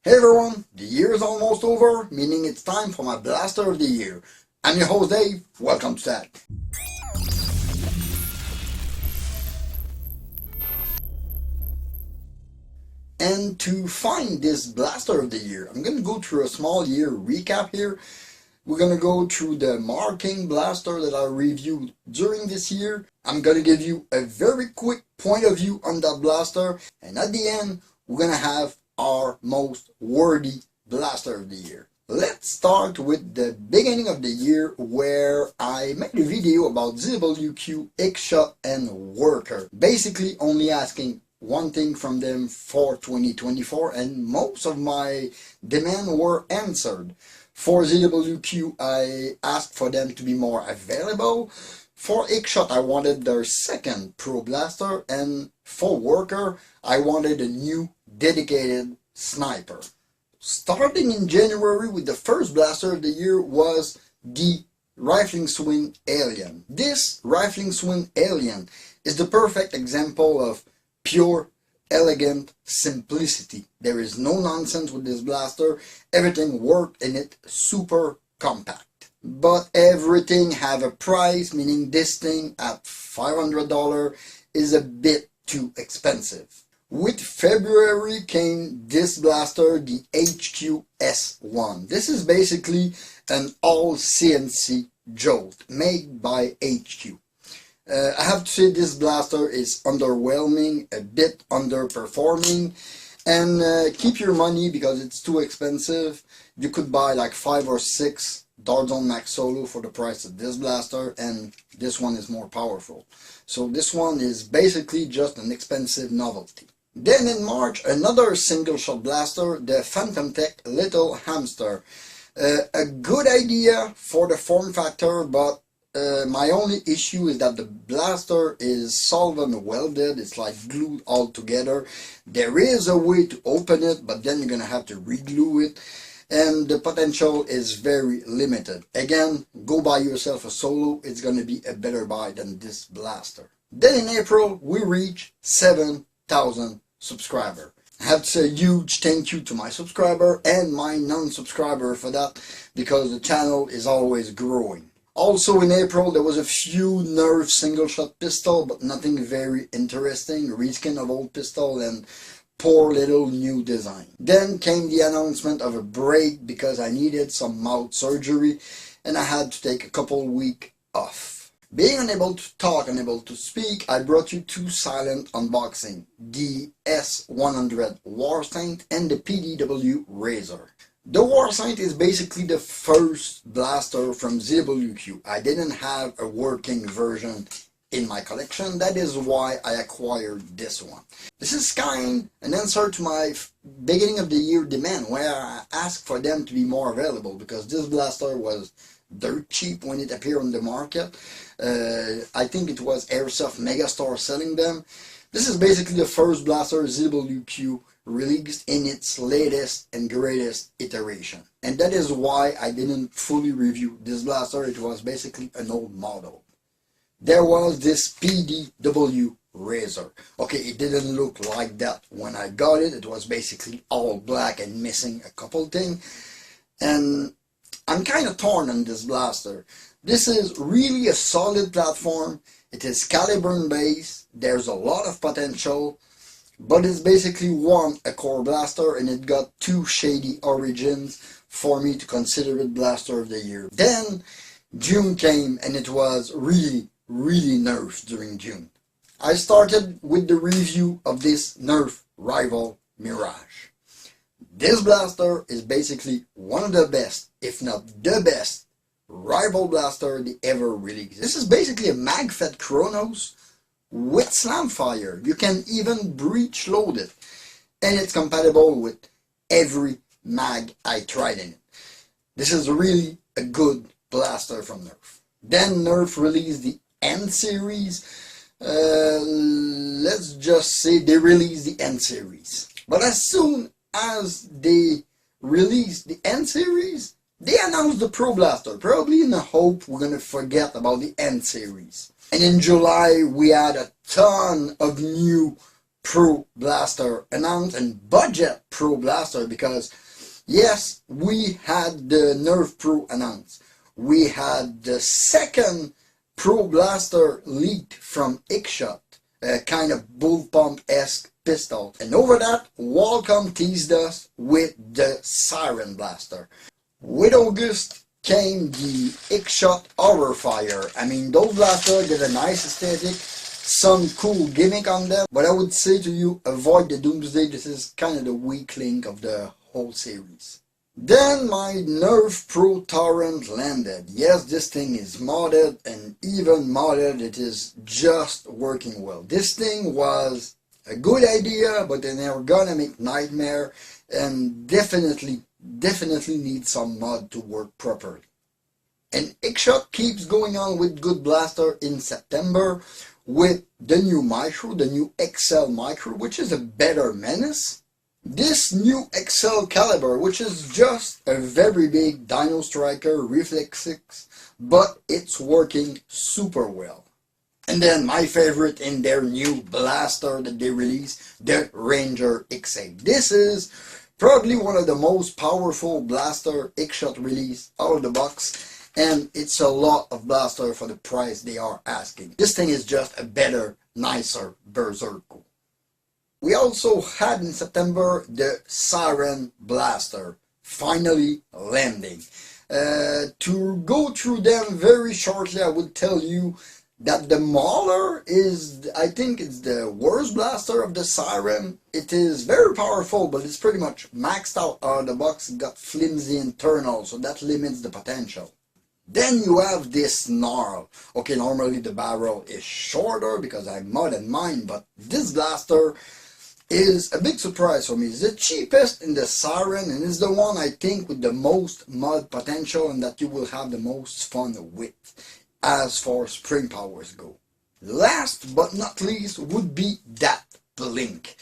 Hey everyone, the year is almost over, meaning it's time for my blaster of the year. I'm your host Dave, welcome to that. And to find this blaster of the year, I'm going to go through a small year recap here. We're going to go through the marking blaster that I reviewed during this year. I'm going to give you a very quick point of view on that blaster, and at the end, we're going to have our most worthy blaster of the year. Let's start with the beginning of the year where I made a video about ZWQ, X-Shot, and Worker. Basically only asking one thing from them for 2024, and most of my demand were answered. For ZWQ, I asked for them to be more available. For X-Shot, I wanted their second Pro Blaster, and for Worker, I wanted a new dedicated sniper. Starting in January with the first blaster of the year was the Rifling Swing Alien. This Rifling Swing Alien is the perfect example of pure, elegant simplicity. There is no nonsense with this blaster. Everything worked in it, super compact. But everything have a price, meaning this thing at $500 is a bit too expensive. With February came this blaster, the HQ-S1. This is basically an all CNC jolt made by HQ. I have to say this blaster is underwhelming, a bit underperforming, and keep your money because it's too expensive. You could buy like 5 or 6 Dart Zone Max Solo for the price of this blaster, and this one is more powerful. So this one is basically just an expensive novelty. Then in March, another single shot blaster, the Phantom Tech Little Hamster. A good idea for the form factor, but my only issue is that the blaster is solvent welded. It's like glued all together. There is a way to open it, but then you're gonna have to re-glue it, and the potential is very limited. Again, go buy yourself a Solo. It's gonna be a better buy than this blaster. Then in April, we reach 7,000 subscribers. I have to say a huge thank you to my subscriber and my non-subscriber for that, because the channel is always growing. Also in April, there was a few nerf single shot pistol, but nothing very interesting. Reskin of old pistol and poor little new design. Then came the announcement of a break because I needed some mouth surgery and I had to take a couple weeks off. Being unable to talk, unable to speak, I brought you 2 silent unboxing, the S100 War Saint and the PDW Razor. The War Saint is basically the first blaster from ZWQ. I didn't have a working version in my collection. That is why I acquired this one. This is kind of an answer to my beginning of the year demand, where I asked for them to be more available because this blaster was dirt cheap when it appeared on the market. I think it was Airsoft Megastore selling them. This is basically the first blaster ZWQ released in its latest and greatest iteration. And that is why I didn't fully review this blaster. It was basically an old model. There was this PDW Razor. Okay, it didn't look like that when I got it. It was basically all black and missing a couple things. And I'm kind of torn on this blaster. This is really a solid platform. It is caliber based. There's a lot of potential, but it's basically a core blaster, and it got 2 shady origins for me to consider it blaster of the year. Then June came and it was really nerfed during June. I started with the review of this nerf rival Mirage. This blaster is basically one of the best, if not the best, rival blaster they ever released. This is basically a mag-fed Chronos with Slamfire. You can even breech load it, and it's compatible with every mag I tried in it. This is really a good blaster from Nerf. Then Nerf released the N series. Let's just say they released the N series, but as soon as they released the N series, they announced the Pro Blaster, probably in the hope we're gonna forget about the N series. And in July we had a ton of new Pro Blaster announced and budget Pro Blaster, because yes, we had the Nerf Pro announced. We had the second Pro Blaster leaked from Ixshot, a kind of bull pump-esque pistol. And over that, Qualcomm teased us with the Siren Blaster. With August came the Ixshot Horrorfire. I mean, those blasters get a nice aesthetic, some cool gimmick on them, but I would say to you, avoid the Doomsday. This is kind of the weak link of the whole series. Then my Nerf Pro Torrent landed. Yes, this thing is modded, and even modded, it is just working well. This thing was a good idea, but an ergonomic nightmare, and definitely need some mod to work properly. And Ixshot keeps going on with good blaster in September with the new Micro, the new XL Micro, which is a better menace. This new XL caliber, which is just a very big Dino Striker Reflex 6, but it's working super well. And then my favorite in their new blaster that they released, the Ranger X8. This is probably one of the most powerful blaster Ixshot release out of the box, and it's a lot of blaster for the price they are asking. This thing is just a better, nicer Berserker. We also had in September the Siren Blaster, finally landing. To go through them very shortly, I would tell you that the Mauler is, I think it's the worst blaster of the Siren. It is very powerful, but it's pretty much maxed out of the box. It got flimsy internals, so that limits the potential. Then you have this Snarl. Okay, normally the barrel is shorter because I modded mine, but this blaster is a big surprise for me. It's the cheapest in the Siren, and is the one I think with the most mod potential and that you will have the most fun with as far as spring powers go. Last but not least would be that Blink.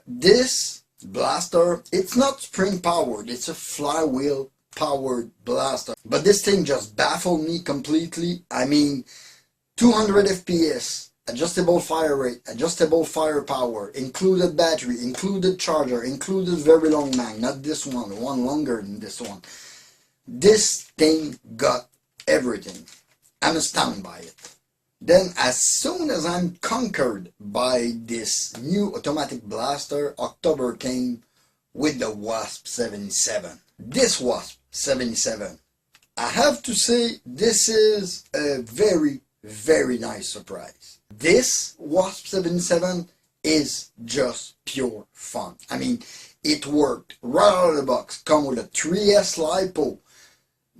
This blaster, it's not spring powered, it's a flywheel powered blaster, but this thing just baffled me completely. I mean, 200 FPS, adjustable fire rate, adjustable firepower, included battery, included charger, included very long mag, not this one longer than this one. This thing got everything. I'm astounded by it. Then as soon as I'm conquered by this new automatic blaster, October came with the Wasp 77. This Wasp 77, I have to say, this is a very nice surprise. This Wasp 77 is just pure fun. I mean, it worked right out of the box. Come with a 3S LiPo.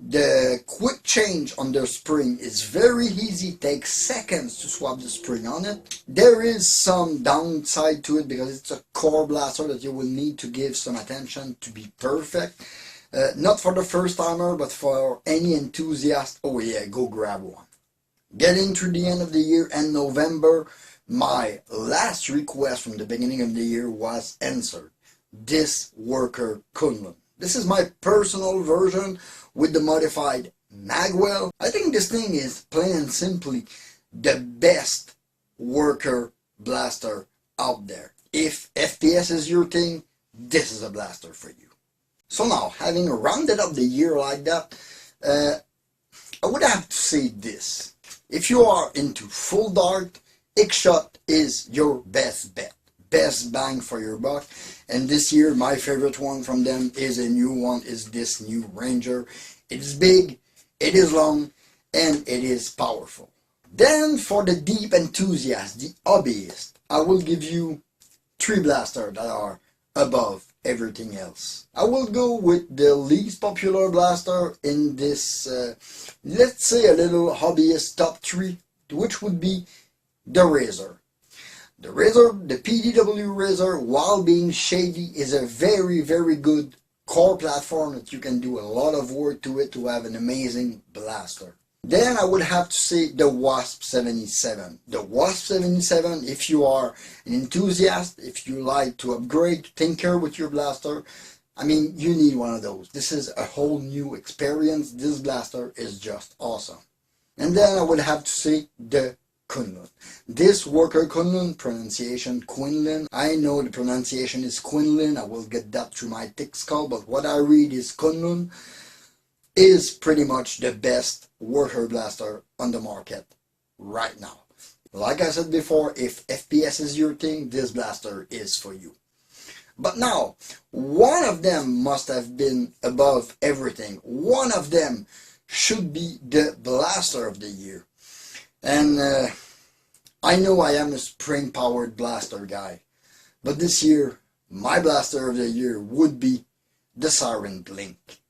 The quick change on the spring is very easy. It takes seconds to swap the spring on it. There is some downside to it because it's a core blaster that you will need to give some attention to be perfect. Not for the first timer, but for any enthusiast. Oh yeah, go grab one. Getting to the end of the year and November, my last request from the beginning of the year was answered. This Worker Kunlun. This is my personal version with the modified magwell. I think this thing is plain and simply the best worker blaster out there. If FPS is your thing, this is a blaster for you. So now, having rounded up the year like that, I would have to say this. If you are into full dart, Ixshot is your best bet. Best bang for your buck. And this year, my favorite one from them is a new one, is this new Ranger. It is big, it is long, and it is powerful. Then for the deep enthusiast, the hobbyist, I will give you 3 blasters that are above everything else. I will go with the least popular blaster in this, let's say a little hobbyist top 3, which would be the Razor. The Razor, the PDW Razor, while being shady, is a very good core platform that you can do a lot of work to it to have an amazing blaster. Then I would have to say the Wasp 77. The Wasp 77, if you are an enthusiast, if you like to upgrade, tinker with your blaster, I mean, you need one of those. This is a whole new experience. This blaster is just awesome. And then I would have to say the Kunlun. This worker Kunlun, pronunciation Quinlan. I know the pronunciation is Quinlan. I will get that through my thick skull, but what I read is Kunlun. Is pretty much the best worker blaster on the market right now. Like I said before, if FPS is your thing, this blaster is for you. But now, one of them must have been above everything. One of them should be the blaster of the year. And I know I am a spring-powered blaster guy, but this year, my blaster of the year would be the Siren Blink.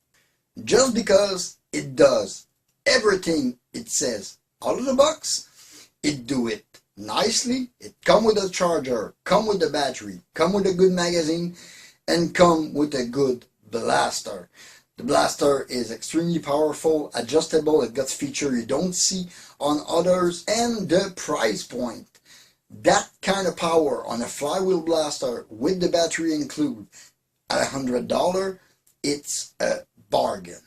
Just because it does everything it says out of the box, it do it nicely, it come with a charger, come with the battery, come with a good magazine, and come with a good blaster. The blaster is extremely powerful, adjustable, it got features you don't see on others, and the price point. That kind of power on a flywheel blaster with the battery included at $100, it's a bargain.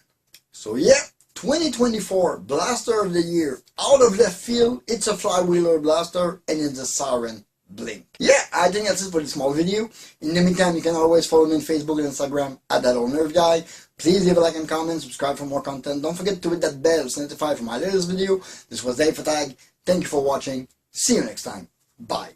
So yeah, 2024 Blaster of the Year, out of left field, it's a flywheeler blaster and it's a Siren Blink. Yeah, I think that's it for this small video. In the meantime, you can always follow me on Facebook and Instagram at that old nerf guy. Please leave a like and comment, subscribe for more content. Don't forget to hit that bell to notify for my latest video. This was Dave Fatag. Thank you for watching. See you next time. Bye.